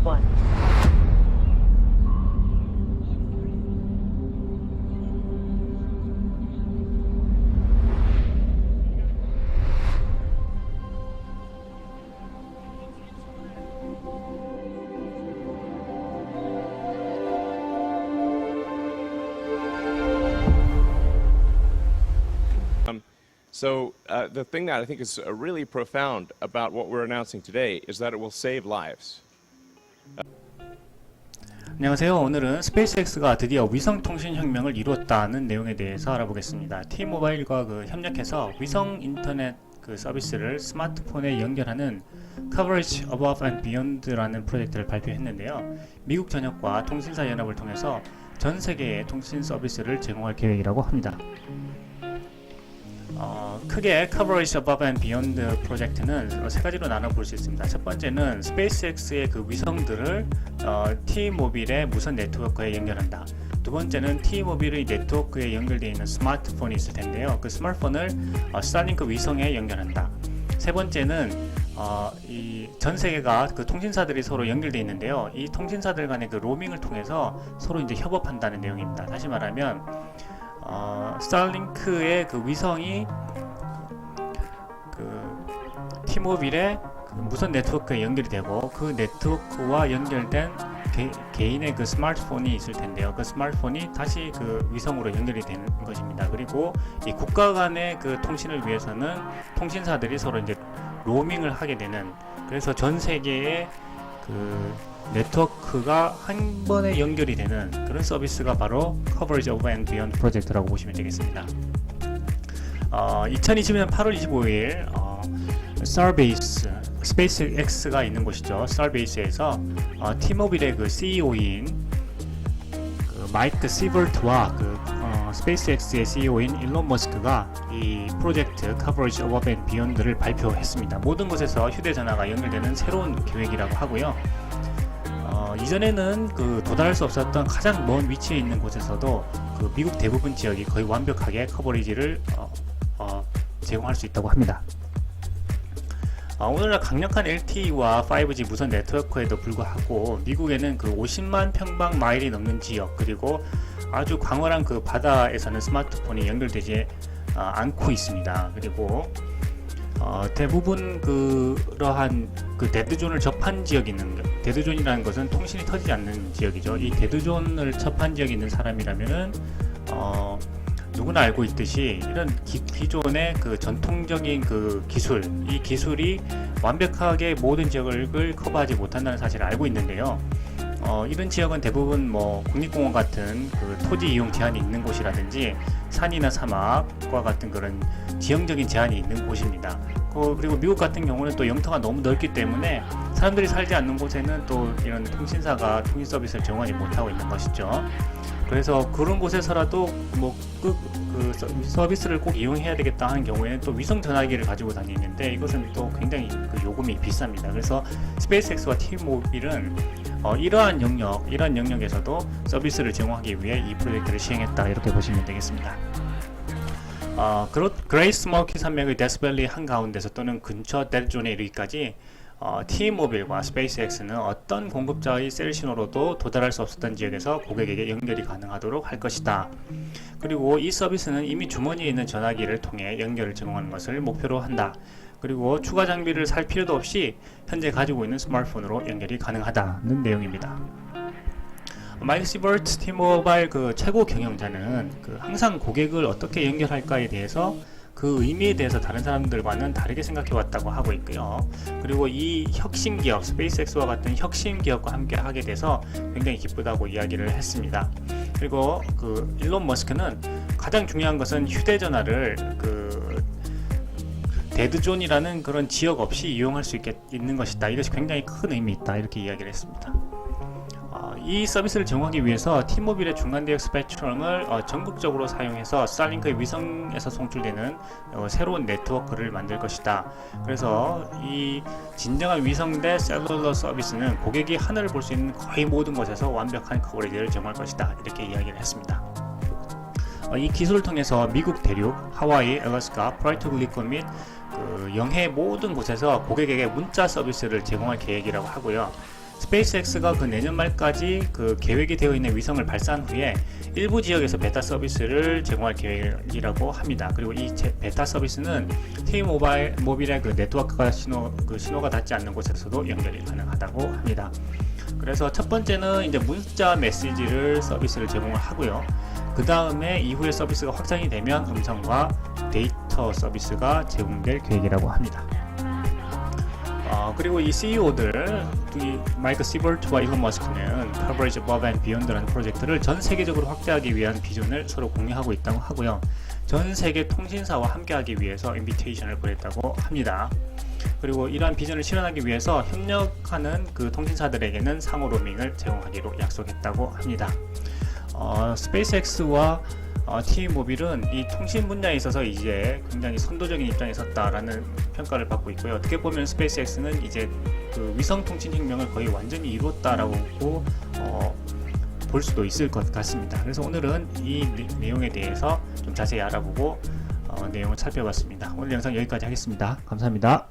1. The thing that I think is really profound about what we're announcing today is that it will save lives. 안녕하세요. 오늘은 스페이스X가 드디어 위성통신 혁명을 이루었다는 내용에 대해서 알아보겠습니다. T-모바일과 협력해서 위성 인터넷 서비스를 스마트폰에 연결하는 Coverage Above and Beyond라는 프로젝트를 발표했는데요. 미국 전역과 통신사 연합을 통해서 전 세계의 통신 서비스를 제공할 계획이라고 합니다. 크게 Coverage Above and Beyond 프로젝트는 세 가지로 나눠 볼 수 있습니다. 첫 번째는 스페이스X의 위성들을 T-모빌의 무선 네트워크에 연결한다. 두 번째는 T-모빌의 네트워크에 연결되어 있는 스마트폰이 있을 텐데요. 그 스마트폰을 스타링크 위성에 연결한다. 세 번째는 이 전 세계가 통신사들이 서로 연결되어 있는데요. 이 통신사들 간의 로밍을 통해서 서로 이제 협업한다는 내용입니다. 다시 말하면 스타링크의 위성이 T-모빌의 무선 네트워크에 연결이 되고 그 네트워크와 연결된 개인의 스마트폰이 있을 텐데요. 그 스마트폰이 다시 위성으로 연결이 되는 것입니다. 그리고 이 국가 간의 통신을 위해서는 통신사들이 서로 이제 로밍을 하게 되는, 그래서 전 세계의 네트워크가 한 번에 연결이 되는 그런 서비스가 바로 Coverage Above and Beyond 프로젝트라고 보시면 되겠습니다. 2020년 8월 25일 스타베이스, 스페이스X가 있는 곳이죠. 스타베이스에서 T-모빌의 CEO인 마이크 시버트와 스페이스X의 CEO인 일론 머스크가 이 프로젝트 Coverage Above and Beyond를 발표했습니다. 모든 곳에서 휴대전화가 연결되는 새로운 계획이라고 하고요. 이전에는 도달할 수 없었던 가장 먼 위치에 있는 곳에서도 미국 대부분 지역이 거의 완벽하게 커버리지를 제공할 수 있다고 합니다. 오늘날 강력한 LTE와 5G 무선 네트워크에도 불구하고 미국에는 50만 평방 마일이 넘는 지역, 그리고 아주 광활한 바다에서는 스마트폰이 연결되지 않고 있습니다. 그리고 대부분 그러한 데드존을 접한 지역이 있는, 데드존이라는 것은 통신이 터지지 않는 지역이죠. 이 데드존을 접한 지역에 있는 사람이라면은 누구나 알고 있듯이 이런 기존의 전통적인 기술, 이 기술이 완벽하게 모든 지역을 커버하지 못한다는 사실을 알고 있는데요. 이런 지역은 대부분 국립공원 같은 토지 이용 제한이 있는 곳이라든지 산이나 사막과 같은 그런 지형적인 제한이 있는 곳입니다. 그리고 미국 같은 경우는 또 영토가 너무 넓기 때문에 사람들이 살지 않는 곳에는 또 이런 통신사가 통신 서비스를 제공하지 못하고 있는 것이죠. 그래서 그런 곳에서라도 서비스를 꼭 이용해야 되겠다 하는 경우에는 또 위성 전화기를 가지고 다니는데 이것은 또 굉장히 요금이 비쌉니다. 그래서 스페이스X와 T-모빌은 이러한 영역에서도 서비스를 제공하기 위해 이 프로젝트를 시행했다, 이렇게 보시면 되겠습니다. 그레이트 스모키 산맥의 데스밸리 한가운데서 또는 근처 데드존에 이르기까지 T-모빌과 스페이스X는 어떤 공급자의 셀 신호로도 도달할 수 없었던 지역에서 고객에게 연결이 가능하도록 할 것이다. 그리고 이 서비스는 이미 주머니에 있는 전화기를 통해 연결을 제공하는 것을 목표로 한다. 그리고 추가 장비를 살 필요도 없이 현재 가지고 있는 스마트폰으로 연결이 가능하다는 내용입니다. 마이크 시버트 T-모바일 최고 경영자는 항상 고객을 어떻게 연결할까에 대해서 그 의미에 대해서 다른 사람들과는 다르게 생각해 왔다고 하고 있고요. 그리고 이 혁신 기업, 스페이스X와 같은 혁신 기업과 함께 하게 돼서 굉장히 기쁘다고 이야기를 했습니다. 그리고 일론 머스크는 가장 중요한 것은 휴대전화를 데드존이라는 그런 지역 없이 이용할 수 있는 것이다. 이것이 굉장히 큰 의미 있다, 이렇게 이야기를 했습니다. 이 서비스를 제공하기 위해서 T-모빌의 중간대역 스펙트럼을 전국적으로 사용해서 스타링크의 위성에서 송출되는 새로운 네트워크를 만들 것이다. 그래서 이 진정한 위성대 셀룰러 서비스는 고객이 하늘을 볼 수 있는 거의 모든 곳에서 완벽한 커버리지를 제공할 것이다, 이렇게 이야기를 했습니다. 이 기술을 통해서 미국 대륙, 하와이, 알래스카, 푸에르토리코 및 영해 모든 곳에서 고객에게 문자 서비스를 제공할 계획이라고 하고요. 스페이스X가 그 내년 말까지 그 계획이 되어 있는 위성을 발사한 후에 일부 지역에서 베타 서비스를 제공할 계획이라고 합니다. 그리고 이 베타 서비스는 T-모빌의 그 네트워크가 신호가 닿지 않는 곳에서도 연결이 가능하다고 합니다. 그래서 첫 번째는 이제 문자 메시지를 서비스를 제공을 하고요. 그 다음에 이후에 서비스가 확장이 되면 음성과 데이터 서비스가 제공될 계획이라고 합니다. 그리고 이 CEO들, 마이크 시버트와 일론 머스크는 Coverage Above and Beyond라는 프로젝트를 전 세계적으로 확대하기 위한 비전을 서로 공유하고 있다고 하고요. 전 세계 통신사와 함께하기 위해서 인비테이션을 보냈다고 합니다. 그리고 이러한 비전을 실현하기 위해서 협력하는 그 통신사들에게는 상호 로밍을 제공하기로 약속했다고 합니다. 스페이스X와 T-모빌은 이 통신 분야에 있어서 이제 굉장히 선도적인 입장에 섰다라는 평가를 받고 있고요. 어떻게 보면 스페이스X는 이제 그 위성 통신 혁명을 거의 완전히 이뤘다라고 볼 수도 있을 것 같습니다. 그래서 오늘은 이 내용에 대해서 좀 자세히 알아보고 내용을 살펴봤습니다. 오늘 영상 여기까지 하겠습니다. 감사합니다.